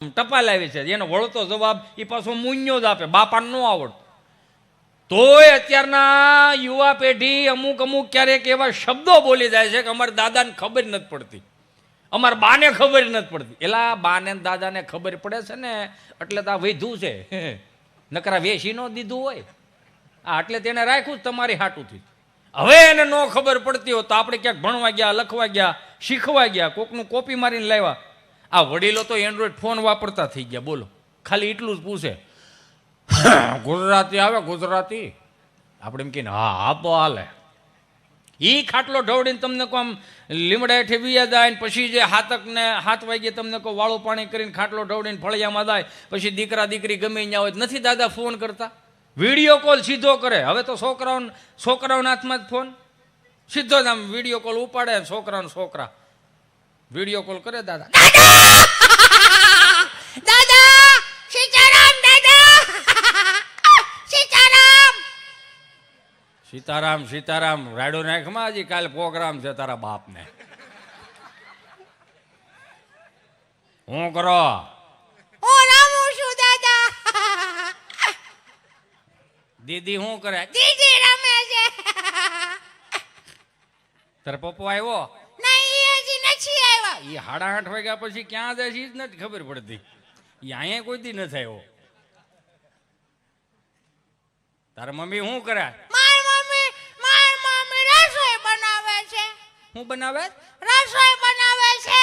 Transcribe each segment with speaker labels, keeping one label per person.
Speaker 1: ટપાલ આવી છે, એનો વળતો જવાબ એ પાછો મૂંઝ્યો જ આપે, બાપાને ન આવડતો. તોય અત્યારના યુવા પેઢી અમુક ક્યારેક એવા શબ્દો બોલી જાય છે કે અમારા દાદાને ખબર નથી પડતી, અમારા બાને ખબર નથી પડતી. એલા બાને દાદાને ખબર પડે છે ને એટલે તો આ વૈધું છે, નકરા વેસી ન દીધું હોય આ એટલે તેને રાખ્યું જ તમારી હાટુથી. હવે એને ન ખબર પડતી હોય તો આપણે ક્યાંક ભણવા ગયા, લખવા ગયા, શીખવા ગયા, કોકનું કોપી મારીને લાવ્યા. આ વડીલો તો એન્ડ્રોઈડ ફોન વાપરતા થઈ ગયા. બોલો, ખાલી એટલું જ પૂછે ગુજરાતી આવે ગુજરાતી, આપણે એમ કહીને હા હા તો હાલે. એ ખાટલો ઢવડીને તમને કહો આમ લીમડા હેઠે વિયા જાય, પછી જે હાથકને 7 વાગ્યે તમને કહો વાળું પાણી કરીને ખાટલો ઢવડીને ફળિયામાં જાય, પછી દીકરા દીકરી ગમે ત્યાં હોય નથી દાદા ફોન કરતા, વિડીયો કોલ સીધો કરે. હવે તો છોકરાઓના હાથમાં જ ફોન, સીધો જ આમ વિડીયો કોલ ઉપાડે, છોકરા વિડીયો કોલ કરે. દાદા સીતારામ સીતારામ રાડો નાખમાં હજી કાલે પ્રોગ્રામ છે તારા બાપને. હું કરો?
Speaker 2: હું રમું છું દાદા.
Speaker 1: દીદી શું કરે?
Speaker 2: દીદી રમે છે.
Speaker 1: તારા પપ્પા આવ્યો?
Speaker 2: નહીં, હજી નથી આવ્યા.
Speaker 1: એ 8:30 વાગ્યા પછી ક્યાં જાય છે જ નથી ખબર પડતી. એ અહીંયા કોઈ દી નથી આવ્યો. તારા મમ્મી શું કરે? શું બનાવે?
Speaker 2: રસોઈ બનાવે છે.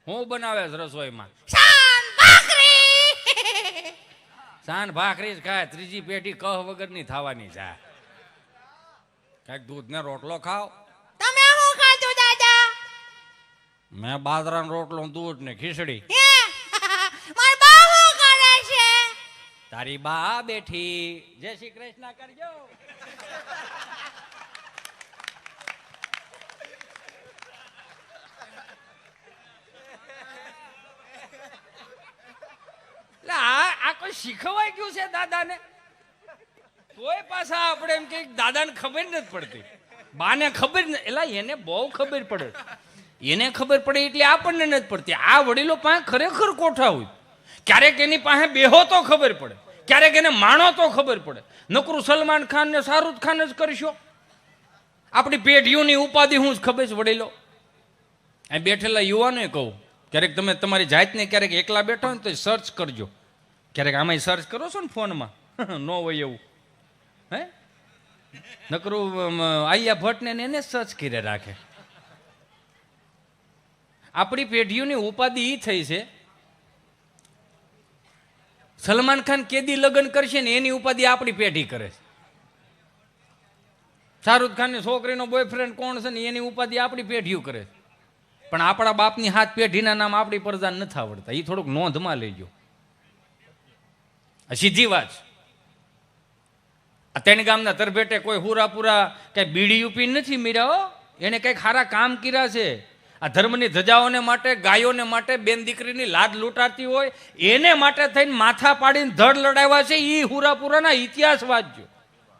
Speaker 1: શું બનાવે છે રસોઈમાં?
Speaker 2: શાન ભાખરી.
Speaker 1: શાન ભાખરી જ ખાય, ત્રીજી પેઢી કહ વગરની થવાની છે. કઈક દૂધ ને રોટલો ખાઓ.
Speaker 2: તમે શું ખાધું દાદા?
Speaker 1: મેં બાજરાનો રોટલો, દૂધ ને ખીચડી.
Speaker 2: મારી બા શું કરે છે?
Speaker 1: તારી બા બેઠી. જય શ્રી કૃષ્ણ કરજો. આ કોઈ શીખવાઈ ગયું છે દાદાને? તોય પાછા આપણે એમ કે દાદાને ખબર નથી પડતી, બાને ખબર નથી. એટલે એને બહુ ખબર પડે, એને ખબર પડે એટલે આપણને નથી પડતી. આ વડીલો પાસે ખરેખર કોઠા હોય. ક્યારેક એની પાસે બેહો તો ખબર પડે, ક્યારેક એને માણો તો ખબર પડે. નકરું સલમાન ખાન ને શાહરુખ ખાન જ કરશો. આપણી પેઢીઓની ઉપાધિ હું જ ખબર છે વડીલો. આ બેઠેલા યુવાનોએ કહું, ક્યારેક તમે તમારી જાતને ક્યારેક એકલા બેઠો હોય ને તો સર્ચ કરજો. ક્યારેક આમાં સર્ચ કરો છો ને ફોનમાં, ન હોય એવું. હે નકરું આલિયા ભટ્ટને એને સર્ચ કરી રાખે. આપણી પેઢીઓની ઉપાધિ એ થઈ છે, સલમાન ખાન કેદી લગ્ન કરશે ને એની ઉપાધિ આપણી પેઢી કરે છે. શાહરુખ ખાનની છોકરીનો બોયફ્રેન્ડ કોણ છે ને એની ઉપાધિ આપણી પેઢીઓ કરે છે. પણ આપણા બાપની 7 પેઢીના નામ આપણી પ્રજાને નથી આવડતા. એ થોડુંક નોંધમાં લેજો. સીધી વાત. ત્રણ ગામના તરભેટે કોઈ હુરાપુરા કઈ બીડી પી નથી મીરાઓ, એને કઈક સારા કામ કર્યા છે. આ ધર્મની ધજાઓને માટે, ગાયોને માટે, બેન દીકરીની લાદ લૂંટાતી હોય એને માટે થઈને માથા પાડીને ધડ લડાવ્યા છે. એ હુરાપુરાના ઇતિહાસ વાંચજો.